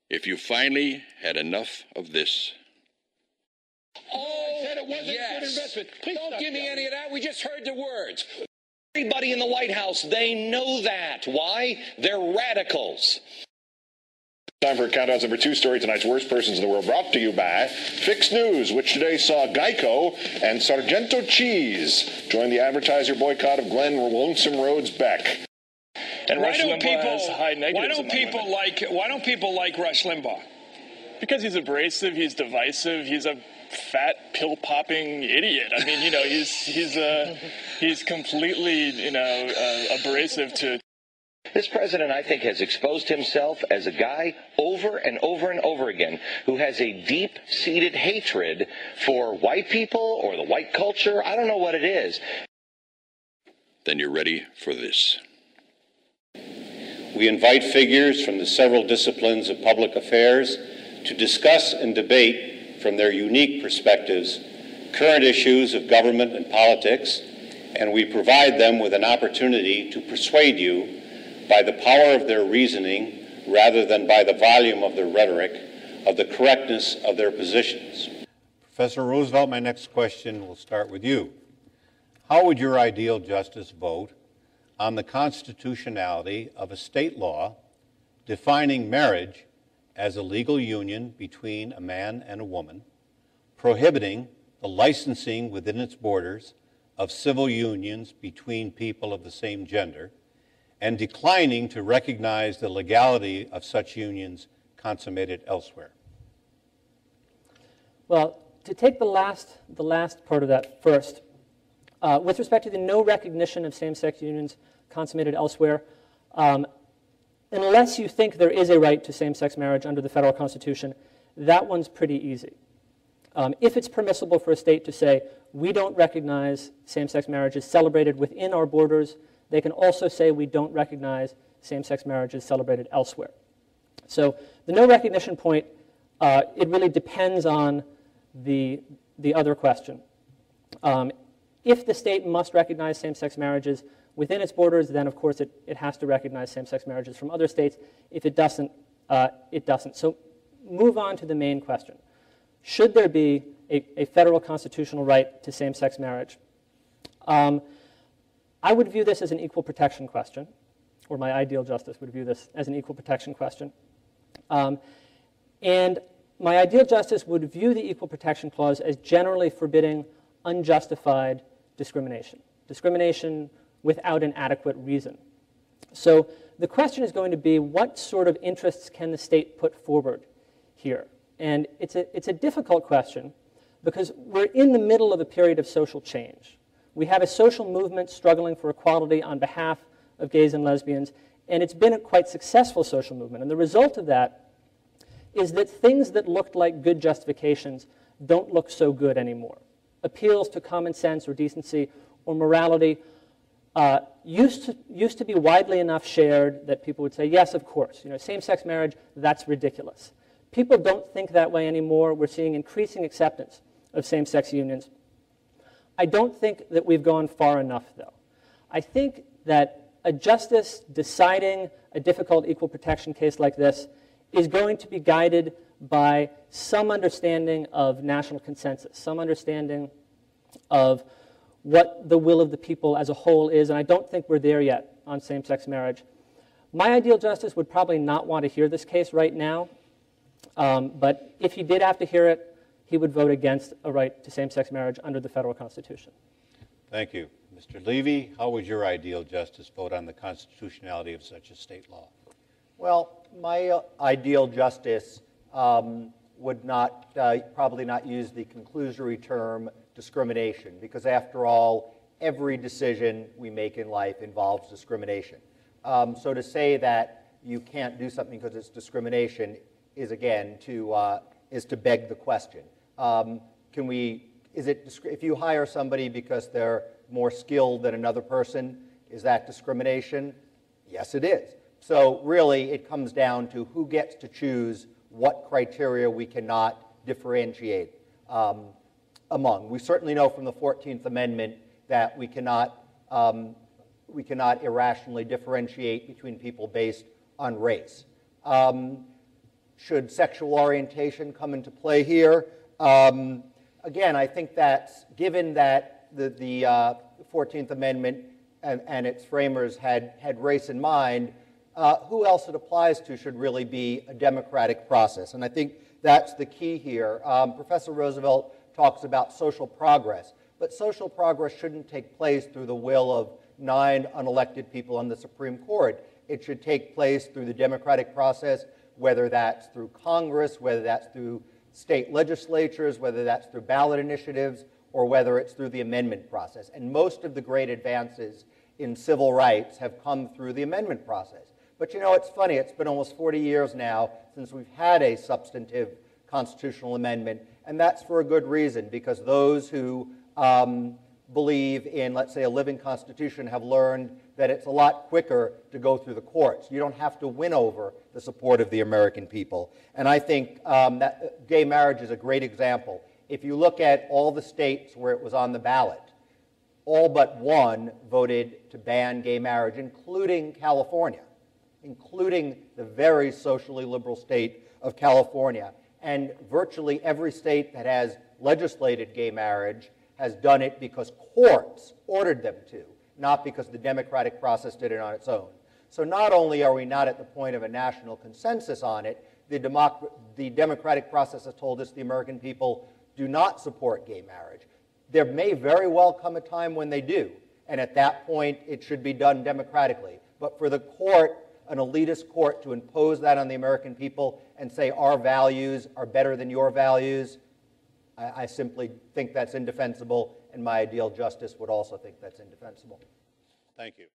If you finally had enough of this. Oh, I said it wasn't a good investment. Please don't give me any of that. We just heard the words. Everybody in the White House, they know that. Why? They're radicals. Time for Countdown's number 2 story, tonight's worst persons in the world, brought to you by Fix News, which today saw Geico and Sargento Cheese join the advertiser boycott of Glenn Lonesome Rhodes Beck. And why don't people like Rush Limbaugh? Because he's abrasive, he's divisive, he's a fat pill-popping idiot. I mean, he's completely, abrasive to. This president, I think, has exposed himself as a guy over and over and over again who has a deep-seated hatred for white people or the white culture. I don't know what it is. Then you're ready for this. We invite figures from the several disciplines of public affairs to discuss and debate from their unique perspectives current issues of government and politics, and we provide them with an opportunity to persuade you by the power of their reasoning rather than by the volume of their rhetoric of the correctness of their positions. Professor Roosevelt, my next question will start with you. How would your ideal justice vote on the constitutionality of a state law defining marriage as a legal union between a man and a woman, prohibiting the licensing within its borders of civil unions between people of the same gender, and declining to recognize the legality of such unions consummated elsewhere? Well, to take the last part of that first, with respect to the no recognition of same-sex unions consummated elsewhere, unless you think there is a right to same-sex marriage under the federal Constitution, that one's pretty easy. If it's permissible for a state to say, we don't recognize same-sex marriages celebrated within our borders, they can also say we don't recognize same-sex marriages celebrated elsewhere. So the no recognition point, it really depends on the other question. If the state must recognize same-sex marriages within its borders, then of course it has to recognize same-sex marriages from other states. If it doesn't, it doesn't. So move on to the main question. Should there be a federal constitutional right to same-sex marriage? I would view this as an equal protection question, or my ideal justice would view this as an equal protection question. And my ideal justice would view the Equal Protection Clause as generally forbidding unjustified discrimination, discrimination without an adequate reason. So the question is going to be, what sort of interests can the state put forward here? And it's a difficult question because we're in the middle of a period of social change. We have a social movement struggling for equality on behalf of gays and lesbians, and it's been a quite successful social movement. And the result of that is that things that looked like good justifications don't look so good anymore. Appeals to common sense or decency or morality used to be widely enough shared that people would say, yes, of course, same-sex marriage, that's ridiculous. People don't think that way anymore. We're seeing increasing acceptance of same-sex unions. I don't think that we've gone far enough, though. I think that a justice deciding a difficult equal protection case like this is going to be guided by some understanding of national consensus, some understanding of what the will of the people as a whole is, and I don't think we're there yet on same-sex marriage. My ideal justice would probably not want to hear this case right now, but if he did have to hear it, he would vote against a right to same-sex marriage under the federal Constitution. Thank you. Mr. Levy, how would your ideal justice vote on the constitutionality of such a state law? Well, my ideal justice would not, probably not use the conclusory term discrimination, because after all, every decision we make in life involves discrimination. So to say that you can't do something because it's discrimination is, again, is to beg the question. If you hire somebody because they're more skilled than another person, is that discrimination? Yes, it is. So really, it comes down to who gets to choose what criteria we cannot differentiate among. We certainly know from the 14th Amendment that we cannot irrationally differentiate between people based on race. should sexual orientation come into play here? Again, I think that given that the 14th Amendment and its framers had race in mind, who else it applies to should really be a democratic process. And I think that's the key here. Professor Roosevelt talks about social progress, but social progress shouldn't take place through the will of 9 unelected people on the Supreme Court. It should take place through the democratic process, whether that's through Congress, whether that's through state legislatures, whether that's through ballot initiatives, or whether it's through the amendment process. And most of the great advances in civil rights have come through the amendment process. But you know, it's funny, it's been almost 40 years now since we've had a substantive constitutional amendment, and that's for a good reason, because those who believe in, let's say, a living constitution have learned that it's a lot quicker to go through the courts. You don't have to win over the support of the American people. And I think that gay marriage is a great example. If you look at all the states where it was on the ballot, all but one voted to ban gay marriage, including California, including the very socially liberal state of California. And virtually every state that has legislated gay marriage has done it because courts ordered them to, not because the democratic process did it on its own. So not only are we not at the point of a national consensus on it, the democratic process has told us the American people do not support gay marriage. There may very well come a time when they do, and at that point it should be done democratically. But for the court, an elitist court, to impose that on the American people and say our values are better than your values, I simply think that's indefensible, and my ideal justice would also think that's indefensible. Thank you.